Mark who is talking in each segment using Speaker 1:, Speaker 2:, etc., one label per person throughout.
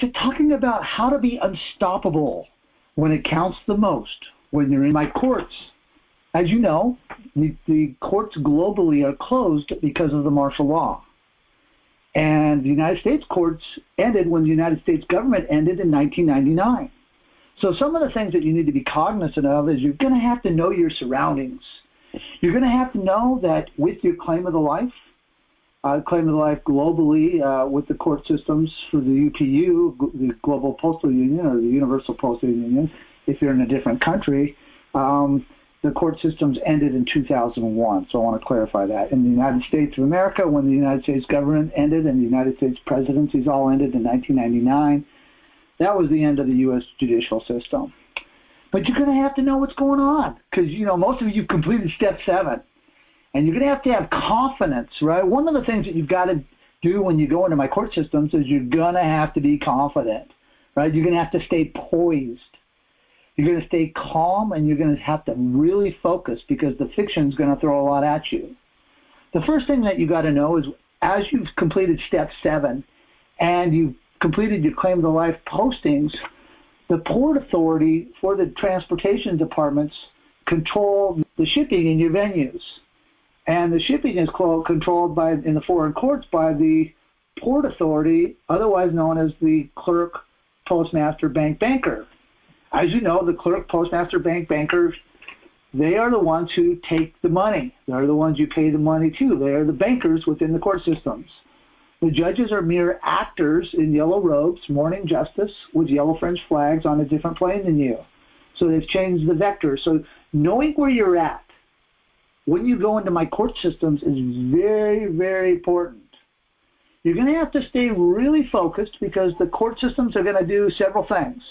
Speaker 1: It's talking about how to be unstoppable when it counts the most, when you're in my courts. As you know, the courts globally are closed because of the martial law. And the United States courts ended when the United States government ended in 1999. So some of the things that you need to be cognizant of is you're going to have to know your surroundings. You're going to have to know that with your claim of the life globally with the court systems for the UPU, the Global Postal Union or the Universal Postal Union, if you're in a different country, the court systems ended in 2001. So I want to clarify that. In the United States of America, when the United States government ended and the United States presidencies all ended in 1999, that was the end of the U.S. judicial system. But you're going to have to know what's going on because, most of you completed Step 7. And you're going to have confidence, right? One of the things that you've got to do when you go into my court systems is you're going to have to be confident, right? You're going to have to stay poised. You're going to stay calm, and you're going to have to really focus because the fiction is going to throw a lot at you. The first thing that you got to know is as you've completed Step 7 and you've completed your claim to life postings, the Port Authority for the transportation departments control the shipping in your venues. And the shipping is controlled in the foreign courts by the Port Authority, otherwise known as the clerk, postmaster, banker. As you know, the clerk, postmaster, bankers, they are the ones who take the money. They're the ones you pay the money to. They are the bankers within the court systems. The judges are mere actors in yellow robes, mourning justice, with yellow French flags on a different plane than you. So they've changed the vector. So knowing where you're at when you go into my court systems is very, very important. You're going to have to stay really focused because the court systems are going to do several things.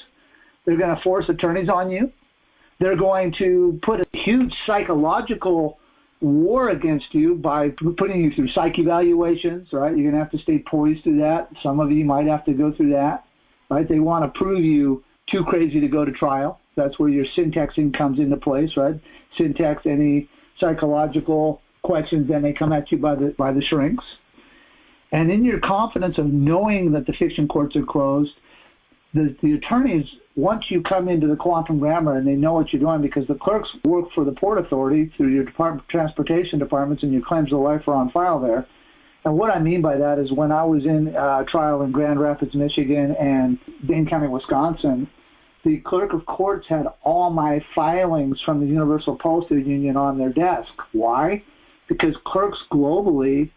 Speaker 1: They're going to force attorneys on you. They're going to put a huge psychological war against you by putting you through psych evaluations, right? You're going to have to stay poised through that. Some of you might have to go through that, right? They want to prove you too crazy to go to trial. That's where your syntaxing comes into place, right? Syntax any psychological questions that may come at you by the shrinks. And in your confidence of knowing that the fiction courts are closed, the attorneys, once you come into the quantum grammar and they know what you're doing, because the clerks work for the Port Authority through your transportation departments and your claims of life are on file there. And what I mean by that is when I was in trial in Grand Rapids, Michigan and Dane County, Wisconsin, the clerk of courts had all my filings from the Universal Postal Union on their desk. Why? Because clerks globally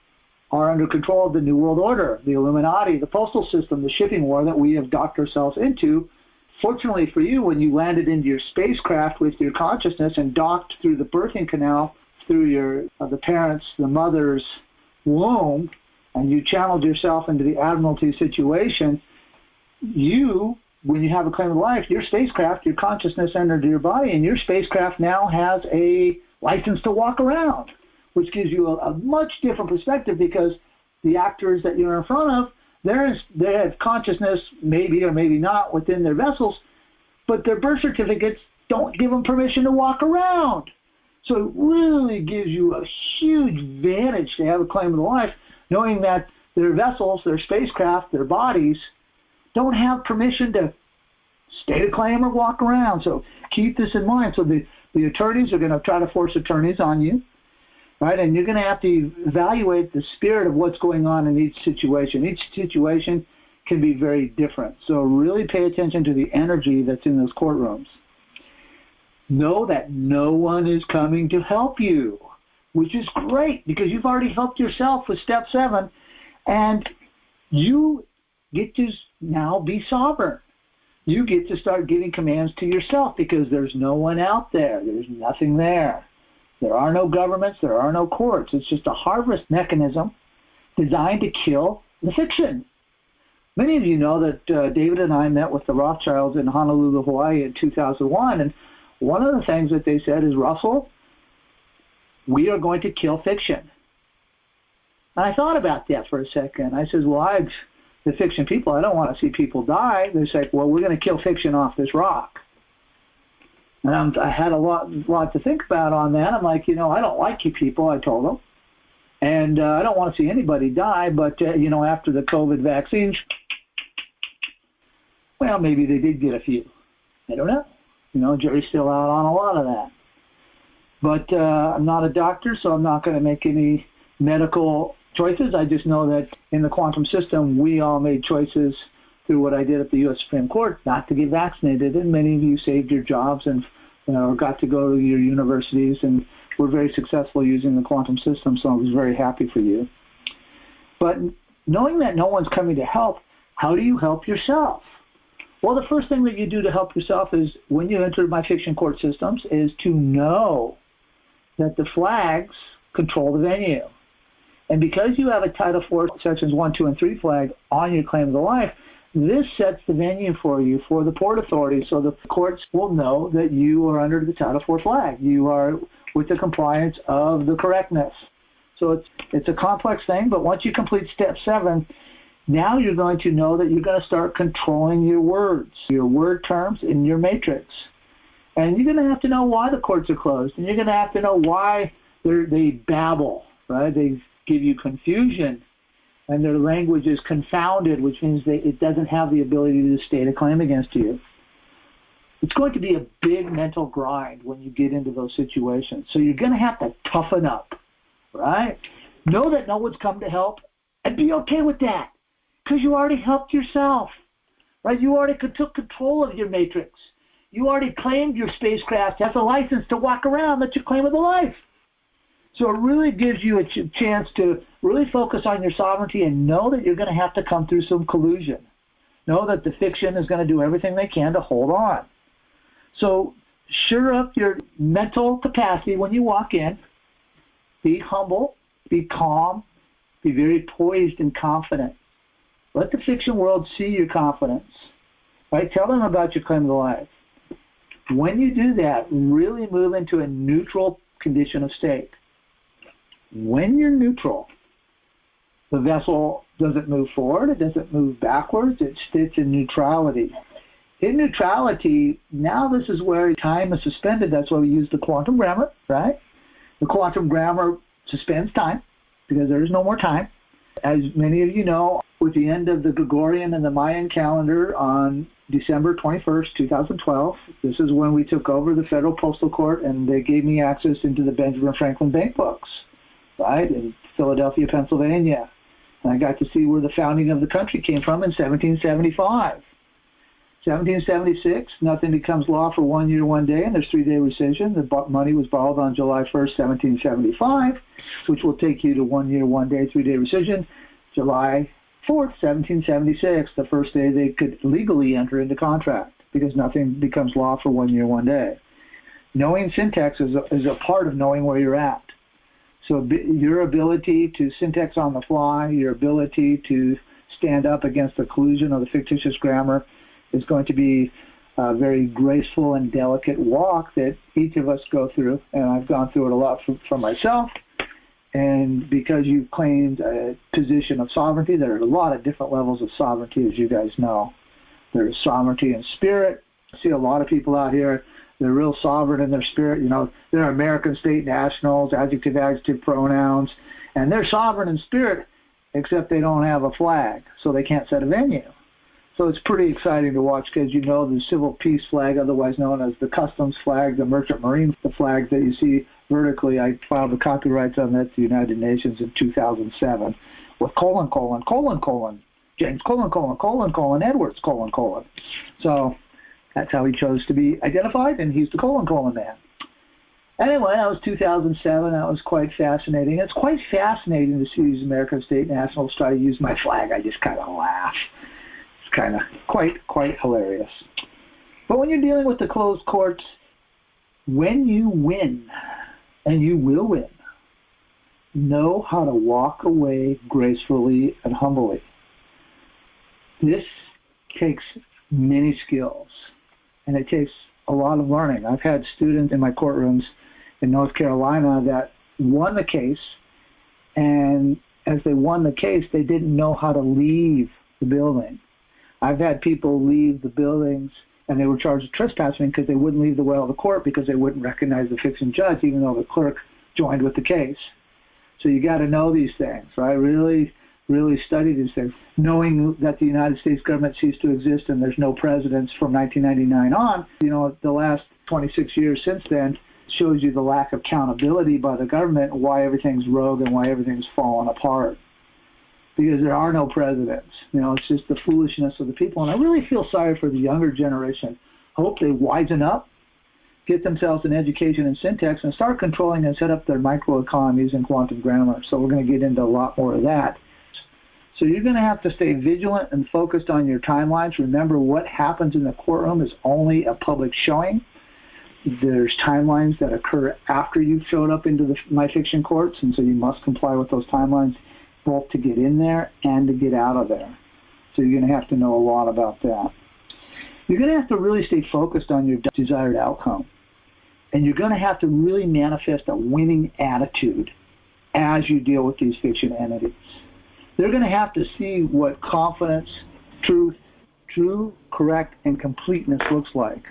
Speaker 1: are under control of the New World Order, the Illuminati, the postal system, the shipping war that we have docked ourselves into. Fortunately for you, when you landed into your spacecraft with your consciousness and docked through the birthing canal, through the parents, the mother's womb, and you channeled yourself into the Admiralty situation, when you have a claim of life, your spacecraft, your consciousness entered your body, and your spacecraft now has a license to walk around, which gives you a much different perspective because the actors that you're in front of, they have consciousness, maybe or maybe not, within their vessels, but their birth certificates don't give them permission to walk around. So it really gives you a huge advantage to have a claim of life, knowing that their vessels, their spacecraft, their bodies don't have permission to state a claim or walk around. So keep this in mind. So the attorneys are going to try to force attorneys on you, right? And you're going to have to evaluate the spirit of what's going on in each situation. Each situation can be very different. So really pay attention to the energy that's in those courtrooms. Know that no one is coming to help you, which is great because you've already helped yourself with Step 7, and you get to now be sovereign. You get to start giving commands to yourself because there's no one out there. There's nothing there. There are no governments. There are no courts. It's just a harvest mechanism designed to kill the fiction. Many of you know that David and I met with the Rothschilds in Honolulu, Hawaii in 2001, and one of the things that they said is, Russell, we are going to kill fiction. And I thought about that for a second. I said, well, the fiction people, I don't want to see people die. They say, well, we're going to kill fiction off this rock. And I had a lot to think about on that. I'm like, I don't like you people, I told them. And I don't want to see anybody die, but, after the COVID vaccines, Well, maybe they did get a few. I don't know. Jury's still out on a lot of that. But I'm not a doctor, so I'm not going to make any medical choices. I just know that in the quantum system, we all made choices through what I did at the U.S. Supreme Court not to get vaccinated, and many of you saved your jobs and got to go to your universities and were very successful using the quantum system, so I was very happy for you. But knowing that no one's coming to help, how do you help yourself? Well, the first thing that you do to help yourself is, when you enter my fiction court systems, is to know that the flags control the venue. And because you have a Title IV Sections 1, 2, and 3 flag on your claim to life, this sets the venue for you for the Port Authority, so the courts will know that you are under the Title IV flag. You are with the compliance of the correctness. So it's a complex thing, but once you complete Step 7, now you're going to know that you're going to start controlling your words, your word terms in your matrix. And you're going to have to know why the courts are closed, and you're going to have to know why they babble, right? They give you confusion, and their language is confounded, which means it doesn't have the ability to state a claim against you. It's going to be a big mental grind when you get into those situations. So you're going to have to toughen up, right? Know that no one's come to help, and be okay with that, because you already helped yourself, right? You already took control of your matrix. You already claimed your spacecraft as a license to walk around. That's your claim of the life. So it really gives you a chance to really focus on your sovereignty and know that you're going to have to come through some collusion. Know that the fiction is going to do everything they can to hold on. So sure up your mental capacity when you walk in. Be humble, be calm, be very poised and confident. Let the fiction world see your confidence. Right? Tell them about your claim to life. When you do that, really move into a neutral condition of state. When you're neutral, the vessel doesn't move forward, it doesn't move backwards, it sits in neutrality. In neutrality, now this is where time is suspended. That's why we use the quantum grammar, right? The quantum grammar suspends time because there is no more time. As many of you know, with the end of the Gregorian and the Mayan calendar on December 21st, 2012, this is when we took over the Federal Postal Court, and they gave me access into the Benjamin Franklin bank books, right, in Philadelphia, Pennsylvania. And I got to see where the founding of the country came from in 1775. 1776, nothing becomes law for 1 year, 1 day, and there's 3-day rescission. The money was borrowed on July 1st, 1775, which will take you to 1 year, 1 day, 3-day rescission. July 4th, 1776, the first day they could legally enter into contract, because nothing becomes law for 1 year, 1 day. Knowing syntax is a part of knowing where you're at. So your ability to syntax on the fly, your ability to stand up against the collusion of the fictitious grammar is going to be a very graceful and delicate walk that each of us go through, and I've gone through it a lot for myself. And because you've claimed a position of sovereignty, there are a lot of different levels of sovereignty, as you guys know. There's sovereignty in spirit. I see a lot of people out here, they're real sovereign in their spirit. You know, they're American state nationals, adjective pronouns, and they're sovereign in spirit, except they don't have a flag, so they can't set a venue. So it's pretty exciting to watch, because you know the civil peace flag, otherwise known as the customs flag, the merchant marine flag that you see vertically. I filed the copyrights on that to the United Nations in 2007 with : James : Edwards : So that's how he chose to be identified, and he's the : man. Anyway, that was 2007. That was quite fascinating. It's quite fascinating to see these American state nationals try to use my flag. I just kind of laugh. It's kind of quite hilarious. But when you're dealing with the closed courts, when you win, and you will win, know how to walk away gracefully and humbly. This takes many skills, and it takes a lot of learning. I've had students in my courtrooms in North Carolina that won the case, and as they won the case, they didn't know how to leave the building. I've had people leave the buildings, and they were charged with trespassing because they wouldn't leave the well of the court because they wouldn't recognize the fiction judge, even though the clerk joined with the case. So you got to know these things, right? Really really study these things. Knowing that the United States government ceased to exist and there's no presidents from 1999 on, the last 26 years since then shows you the lack of accountability by the government, why everything's rogue and why everything's fallen apart. Because there are no presidents. It's just the foolishness of the people. And I really feel sorry for the younger generation. I hope they wisen up, get themselves an education in syntax, and start controlling and set up their microeconomies in quantum grammar. So we're going to get into a lot more of that. So you're going to have to stay vigilant and focused on your timelines. Remember, what happens in the courtroom is only a public showing. There's timelines that occur after you've showed up into the my fiction courts, and so you must comply with those timelines both to get in there and to get out of there. So you're going to have to know a lot about that. You're going to have to really stay focused on your desired outcome. And you're going to have to really manifest a winning attitude as you deal with these fiction entities. They're going to have to see what confidence, truth, true, correct, and completeness looks like.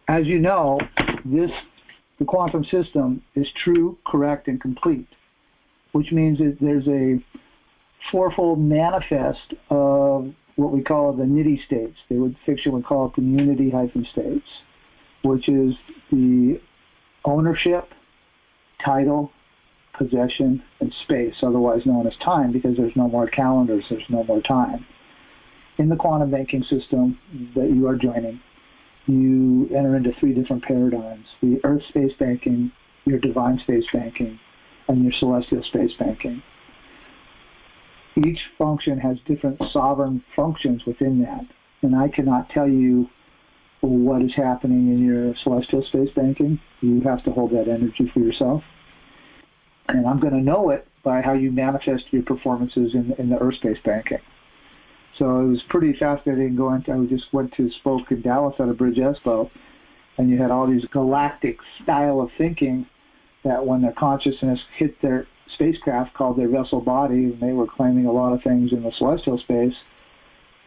Speaker 1: As you know, the quantum system is true, correct, and complete, which means that there's a fourfold manifest of what we call the nitty states. Fiction would call it the unity-states, which is the ownership, title, possession, and space, otherwise known as time, because there's no more calendars, there's no more time. In the quantum banking system that you are joining, you enter into three different paradigms: the Earth space banking, your divine space banking, and your celestial space banking. Each function has different sovereign functions within that, and I cannot tell you what is happening in your celestial space banking. You have to hold that energy for yourself. And I'm going to know it by how you manifest your performances in the Earth space banking. So it was pretty fascinating I just went to Spoke in Dallas at a Bridge Expo, and you had all these galactic style of thinking that when their consciousness hit their spacecraft called their vessel body, and they were claiming a lot of things in the celestial space,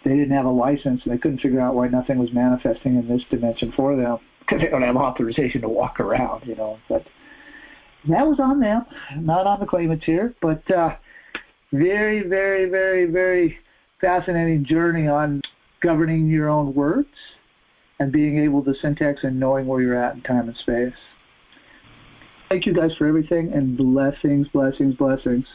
Speaker 1: they didn't have a license, and they couldn't figure out why nothing was manifesting in this dimension for them, because they don't have authorization to walk around, But that was on them, not on the claimants here. But very, very, very, very fascinating journey on governing your own words and being able to syntax and knowing where you're at in time and space. Thank you guys for everything, and blessings, blessings, blessings.